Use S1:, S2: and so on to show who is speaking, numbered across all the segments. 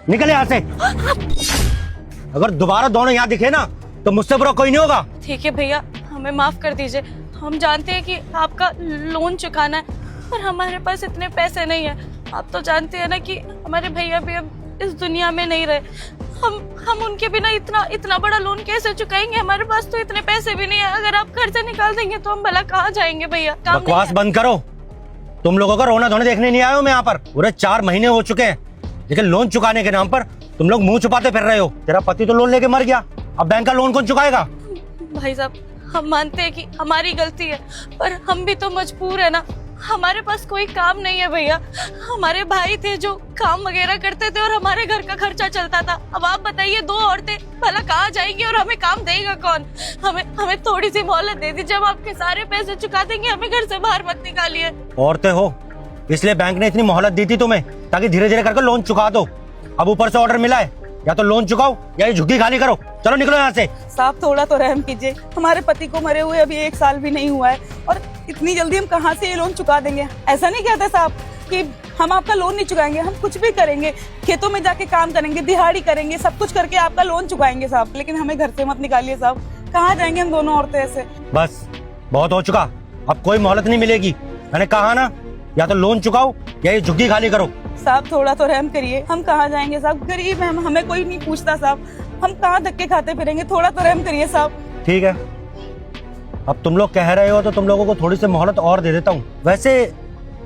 S1: निकल यहाँ से। अगर दोबारा दोनों यहाँ दिखे ना तो मुझसे बुरा कोई नहीं होगा।
S2: ठीक है भैया, हमें माफ कर दीजिए। हम जानते हैं कि आपका लोन चुकाना है, पर हमारे पास इतने पैसे नहीं है। आप तो जानते हैं ना कि हमारे भैया भी अब इस दुनिया में नहीं रहे। हम उनके बिना इतना बड़ा लोन कैसे चुकाएंगे? हमारे पास तो इतने पैसे भी नहीं है। अगर आप घर से निकाल देंगे तो हम भला कहाँ जाएंगे भैया?
S1: बकवास बंद करो। तुम लोगों का रोना धोना देखने नहीं आया हूँ मैं यहाँ पर। पूरे 4 महीने हो चुके हैं, लेकिन लोन चुकाने के नाम पर तुम लोग मुंह छुपाते फिर रहे हो। तेरा पति तो लोन लेके मर गया, अब बैंक का लोन कौन चुकाएगा?
S2: भाई साहब, हम मानते हैं कि हमारी गलती है, पर हम भी तो मजबूर है ना। हमारे पास कोई काम नहीं है भैया। हमारे भाई थे जो काम वगैरह करते थे और हमारे घर का खर्चा चलता था। अब आप बताइए, 2 औरतें भला कहाँ जाएंगी और हमें काम देगा कौन? हमें थोड़ी सी मोहलत दे दी। जब आपके सारे पैसे चुका देंगे हमें घर से बाहर मत निकालिए।
S1: औरतें हो इसलिए बैंक ने इतनी मोहलत दी थी तुम्हें, ताकि धीरे धीरे करके लोन चुका दो। अब ऊपर से ऑर्डर मिला है, या तो लोन चुकाओ या ये झुग्गी खाली करो। चलो निकलो यहाँ से।
S3: साहब थोड़ा तो रहम कीजिए, हमारे पति को मरे हुए अभी 1 साल भी नहीं हुआ है और इतनी जल्दी हम कहाँ से ये लोन चुका देंगे? ऐसा नहीं कहते साहब कि हम आपका लोन नहीं चुकाएंगे। हम कुछ भी करेंगे, खेतों में जाके काम करेंगे, दिहाड़ी करेंगे, सब कुछ करके आपका लोन चुकाएंगे साहब, लेकिन हमें घर से मत निकालिए साहब। कहाँ जाएंगे हम दोनों औरतें ऐसे?
S1: बस बहुत हो चुका, अब कोई मोहलत नहीं मिलेगी। मैंने कहा ना, या तो लोन चुकाओ या ये झुग्गी खाली करो।
S3: साहब थोड़ा तो रहम करिए, हम कहाँ जाएंगे साहब? गरीब हैं, हमें कोई नहीं पूछता साहब, हम कहाँ धक्के खाते फिरेंगे? थोड़ा तो रहम करिए साहब।
S1: ठीक है, अब तुम लोग कह रहे हो तो तुम लोगों को थोड़ी सी मोहलत और दे देता हूँ। वैसे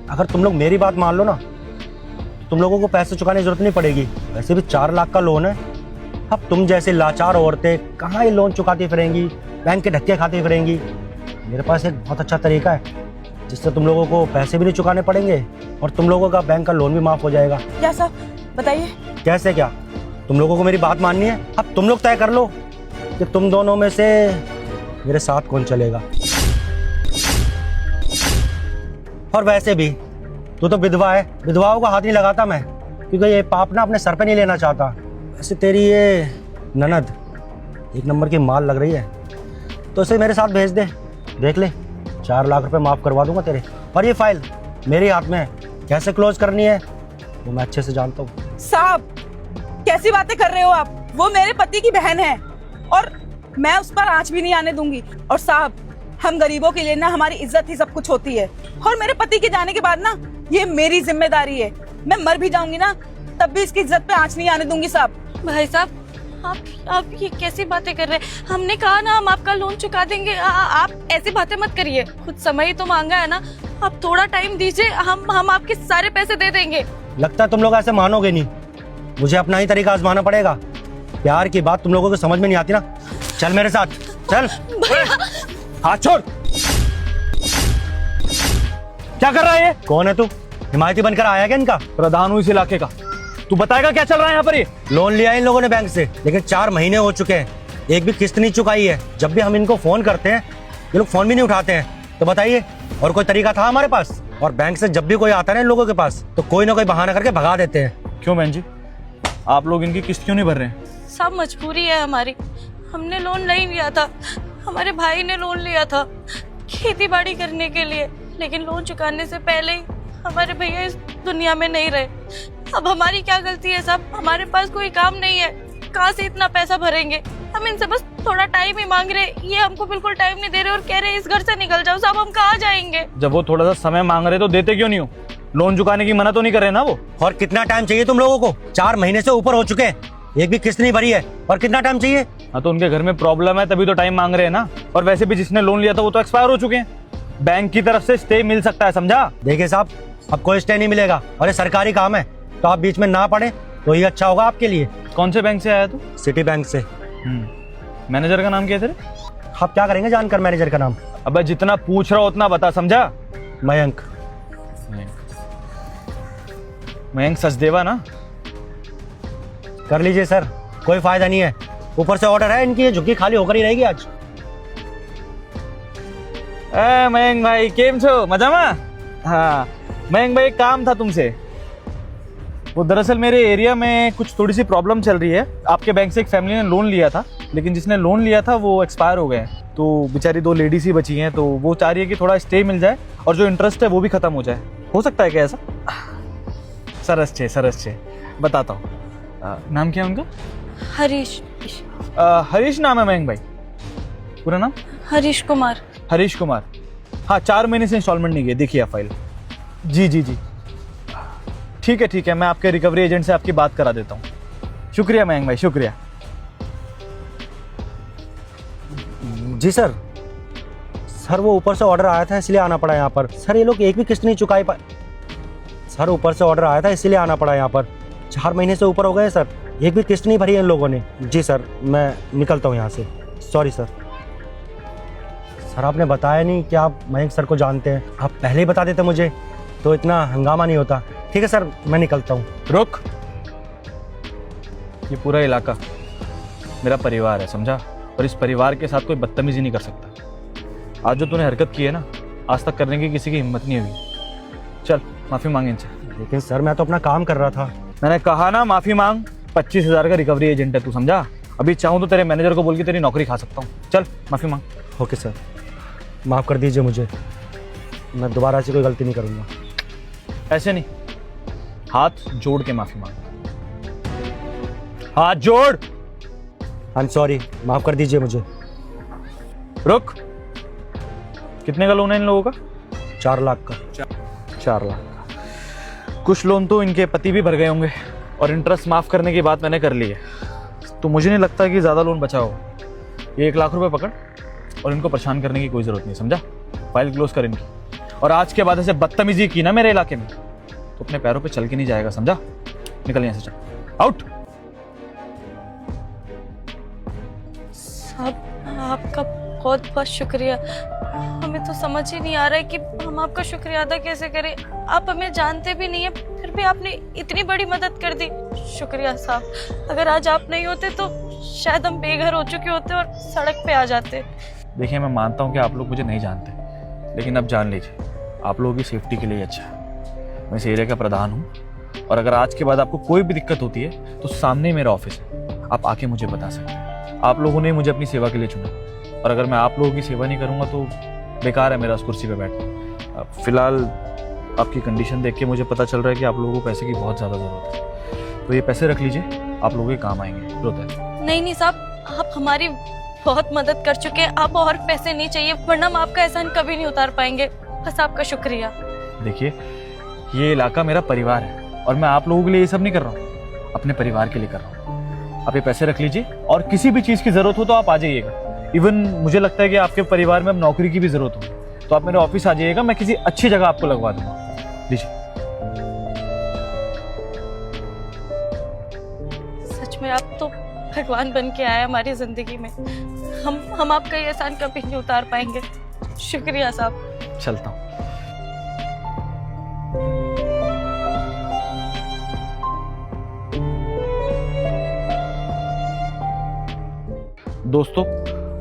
S1: अगर तुम लोग मेरी बात मान लो ना, तो तुम लोगों को पैसे चुकाने की जरूरत नहीं पड़ेगी। वैसे भी 4 लाख का लोन है। अब तुम जैसे लाचार औरतें कहाँ ये लोन चुकाती फिरेंगी, बैंक के धक्के खाती फिरेंगी। मेरे पास एक बहुत अच्छा तरीका है जिससे तुम लोगों को पैसे भी नहीं चुकाने पड़ेंगे और तुम लोगों का बैंक का लोन भी माफ हो जाएगा।
S3: क्या साहब बताइए?
S1: कैसे क्या? तुम लोगों को मेरी बात माननी है? अब तुम लोग तय कर लो कि तुम दोनों में से मेरे साथ कौन चलेगा। और वैसे भी तू तो विधवा है, विधवाओं का हाथ नहीं लगाता मैं, क्योंकि ये पाप ना अपने सर पे नहीं लेना चाहता। वैसे तेरी ये ननद 1 नंबर की माल लग रही है, तो इसे मेरे साथ भेज दे, देख ले 4 लाख रुपए माफ करवा दूंगा तेरे। और ये फाइल मेरे हाथ में है, कैसे क्लोज करनी है वो मैं अच्छे से जानता हूँ।
S3: साहब कैसी बातें कर रहे हो आप? वो मेरे पति की बहन है और मैं उस पर आंच भी नहीं आने दूंगी। और साहब हम गरीबों के लिए ना, हमारी इज्जत ही सब कुछ होती है, और मेरे पति के जाने के बाद ना ये मेरी जिम्मेदारी है। मैं मर भी जाऊंगी ना तब भी इसकी इज्जत पे आंच नहीं आने दूंगी साहब।
S2: भाई साहब, आप ये कैसी बातें कर रहे हैं? हमने कहा ना हम आपका लोन चुका देंगे। आप ऐसी बातें मत करिए। खुद समय ही तो मांगा है ना, आप थोड़ा टाइम दीजिए, हम आपके सारे पैसे दे देंगे।
S1: लगता है तुम लोग ऐसे मानोगे नहीं, मुझे अपना ही तरीका आजमाना पड़ेगा। प्यार की बात तुम लोगों को समझ में नहीं आती ना। चल मेरे साथ चल। हाथ छोड़।
S4: क्या कर रहा है ये?
S1: कौन है तू? हिमायती बनकर आया क्या इनका?
S4: प्रधान हूँ इस इलाके का। तू बताएगा क्या चल रहा है यहाँ पर? ये
S1: लोन लिया इन लोगों ने बैंक से, लेकिन 4 महीने हो चुके हैं, एक भी किस्त नहीं चुकाई है। जब भी हम इनको फोन करते हैं ये लोग फोन भी नहीं उठाते हैं। तो बताइए और कोई तरीका था हमारे पास? और बैंक से जब भी कोई आता है ना इन लोगों के पास, तो कोई ना कोई बहाना करके भगा देते हैं।
S4: क्यों बहन जी, आप लोग इनकी किस्त क्यों नहीं भर रहे हैं?
S2: सब मजबूरी है हमारी। हमने लोन नहीं लिया था, हमारे भाई ने लोन लिया था खेती बाड़ी करने के लिए, लेकिन लोन चुकाने से पहले ही हमारे भैया इस दुनिया में नहीं रहे। अब हमारी क्या गलती है साहब? हमारे पास कोई काम नहीं है, कहाँ से इतना पैसा भरेंगे? हम इनसे बस थोड़ा टाइम ही मांग रहे, ये हमको बिल्कुल टाइम नहीं दे रहे और कह रहे इस घर से निकल जाओ। साहब हम कहाँ जाएंगे?
S4: जब वो थोड़ा सा समय मांग रहे तो देते क्यों नहीं हो? लोन चुकाने की मना तो नहीं कर रहे ना वो?
S1: और कितना टाइम चाहिए तुम लोगों को? 4 महीने से ऊपर हो चुके हैं, एक भी किस्त नहीं भरी है, और कितना टाइम चाहिए?
S4: हाँ तो उनके घर में प्रॉब्लम है तभी तो टाइम मांग रहे हैं ना। और वैसे भी जिसने लोन लिया था वो तो एक्सपायर हो चुके हैं, बैंक की तरफ से स्टे मिल सकता है, समझा?
S1: देखिए साहब, अब कोई स्टे नहीं मिलेगा और ये सरकारी काम है, तो आप बीच में ना पड़े तो ये अच्छा होगा आपके लिए।
S4: कौन से बैंक से आया तू?
S1: सिटी बैंक से।
S4: मैनेजर का नाम क्या है तेरे?
S1: आप क्या करेंगे जानकर मैनेजर का नाम?
S4: अबे जितना पूछ रहा हो उतना बता, समझा?
S1: मयंक।
S4: मयंक सचदेवा ना?
S1: कर लीजिए सर, कोई फायदा नहीं है। ऊपर से ऑर्डर है इनकी, ये झुग्गी खाली होकर ही रहेगी आज।
S4: मयंक भाई केम छो? मजा में? हाँ मयंक भाई, एक काम था तुमसे। वो दरअसल मेरे एरिया में कुछ थोड़ी सी प्रॉब्लम चल रही है। आपके बैंक से एक फैमिली ने लोन लिया था, लेकिन जिसने लोन लिया था वो एक्सपायर हो गए, तो बेचारी 2 लेडीज ही बची हैं। तो वो चाह रही है कि थोड़ा स्टे मिल जाए और जो इंटरेस्ट है वो भी खत्म हो जाए। हो सकता है क्या ऐसा? सरस छे बताता हूँ। नाम क्या है उनका?
S2: हरीश।
S4: हरीश नाम है मयंक भाई, पूरा नाम?
S2: हरीश कुमार।
S4: हरीश कुमार। हाँ, 4 महीने से इंस्टॉलमेंट नहीं किए, देखिए आप फाइल। जी जी जी, ठीक है, मैं आपके रिकवरी एजेंट से आपकी बात करा देता हूँ। शुक्रिया मयंक भाई, शुक्रिया।
S1: जी सर, सर वो ऊपर से ऑर्डर आया था इसलिए आना पड़ा यहाँ पर। सर ये लोग एक भी किस्त नहीं चुकाई पाए। सर ऊपर से ऑर्डर आया था इसलिए आना पड़ा यहाँ पर। 4 महीने से ऊपर हो गए सर, एक भी किस्त नहीं भरी है इन लोगों ने। जी सर, मैं निकलता हूँ यहाँ से। Sorry sir. सर आपने बताया नहीं कि आप मयंक सर को जानते हैं। आप पहले ही बता देते मुझे तो इतना हंगामा नहीं होता। ठीक है सर, मैं निकलता हूँ।
S4: रुक, ये पूरा इलाका मेरा परिवार है, समझा? और इस परिवार के साथ कोई बदतमीजी नहीं कर सकता। आज जो तूने हरकत की है ना, आज तक करने की किसी की हिम्मत नहीं हुई। चल माफी मांग इनसे।
S1: लेकिन सर मैं तो अपना काम कर रहा था।
S4: मैंने कहा ना माफी मांग। 25,000 का रिकवरी एजेंट है तू, समझा? अभी चाहूँ तो तेरे मैनेजर को बोल के तेरी नौकरी खा सकता हूँ। चल माफी मांग।
S1: ओके सर, माफ़ कर दीजिए मुझे, मैं दोबारा ऐसी कोई गलती नहीं करूँगा।
S4: ऐसे नहीं, हाथ जोड़ के माफी मांग। हाथ जोड़।
S1: आई एम सॉरी, माफ़ कर दीजिए मुझे।
S4: रुक, कितने का लोन है इन लोगों का?
S1: 4 लाख का।
S4: 4 लाख का। कुछ लोन तो इनके पति भी भर गए होंगे और इंटरेस्ट माफ करने की बात मैंने कर ली है, तो मुझे नहीं लगता कि ज़्यादा लोन बचा हो। ये 1 लाख रुपए पकड़ और इनको परेशान करने की कोई ज़रूरत नहीं, समझा? फाइल क्लोज कर इनकी। और आज के बाद ऐसे बदतमीजी की ना मेरे इलाके में तो अपने पैरों पे चल के नहीं जाएगा, समझा? निकल यहाँ से, चल आउट।
S2: साहब आपका बहुत बहुत शुक्रिया। हमें तो समझ ही नहीं आ रहा है कि हम आपका शुक्रिया अदा कैसे करें। आप हमें जानते भी नहीं है, फिर भी आपने इतनी बड़ी मदद कर दी। शुक्रिया साहब। अगर आज आप नहीं होते तो शायद हम बेघर हो चुके होते और सड़क पे आ जाते।
S4: देखिए, मैं मानता हूँ कि आप लोग मुझे नहीं जानते, लेकिन अब जान लीजिए, आप लोगों की सेफ्टी के लिए अच्छा है। मैं इस एरिया का प्रधान हूँ और अगर आज के बाद आपको कोई भी दिक्कत होती है तो सामने ही मेरा ऑफिस है, आप आके मुझे बता सकते हैं। आप लोगों ने मुझे अपनी सेवा के लिए चुना और अगर मैं आप लोगों की सेवा नहीं करूँगा तो बेकार है मेरा उस कुर्सी पे बैठना। फिलहाल आपकी कंडीशन देख के मुझे पता चल रहा है कि आप लोगों को पैसे की बहुत ज़्यादा ज़रूरत है, तो ये पैसे रख लीजिए, आप लोगों के काम आएंगे। जरूरत है?
S2: नहीं साहब, आप हमारी बहुत मदद कर चुके हैं। आप और पैसे नहीं चाहिए, वरना हम आपका एहसान कभी नहीं उतार पाएंगे। बस आपका शुक्रिया।
S4: देखिए, ये इलाका मेरा परिवार है और मैं आप लोगों के लिए ये सब नहीं कर रहा हूँ, अपने परिवार के लिए कर रहा हूँ। आप ये पैसे रख लीजिए और किसी भी चीज़ की ज़रूरत हो तो आप आ जाइएगा। इवन मुझे लगता है कि आपके परिवार में अब नौकरी की भी ज़रूरत हो तो आप मेरे ऑफिस आ जाइएगा, मैं किसी अच्छी जगह आपको लगवा दूंगा। लीजिए।
S2: सच में आप तो भगवान बन के आए हमारी जिंदगी में। हम आपका ये एहसान कभी नहीं उतार पाएंगे। शुक्रिया साहब।
S4: चलता हूँ। दोस्तों,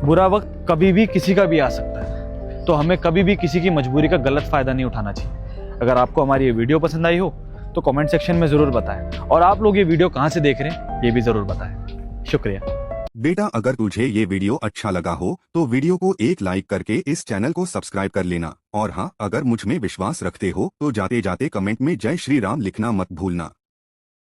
S4: बुरा वक्त कभी भी किसी का भी आ सकता है, तो हमें कभी भी किसी की मजबूरी का गलत फायदा नहीं उठाना चाहिए। अगर आपको हमारी ये वीडियो पसंद आई हो तो कमेंट सेक्शन में जरूर बताएं और आप लोग ये वीडियो कहां से देख रहे हैं ये भी जरूर बताएं। शुक्रिया।
S5: बेटा, अगर तुझे ये वीडियो अच्छा लगा हो तो वीडियो को एक लाइक करके इस चैनल को सब्सक्राइब कर लेना। और हाँ, अगर मुझ में विश्वास रखते हो तो जाते जाते कमेंट में जय श्री राम लिखना मत भूलना।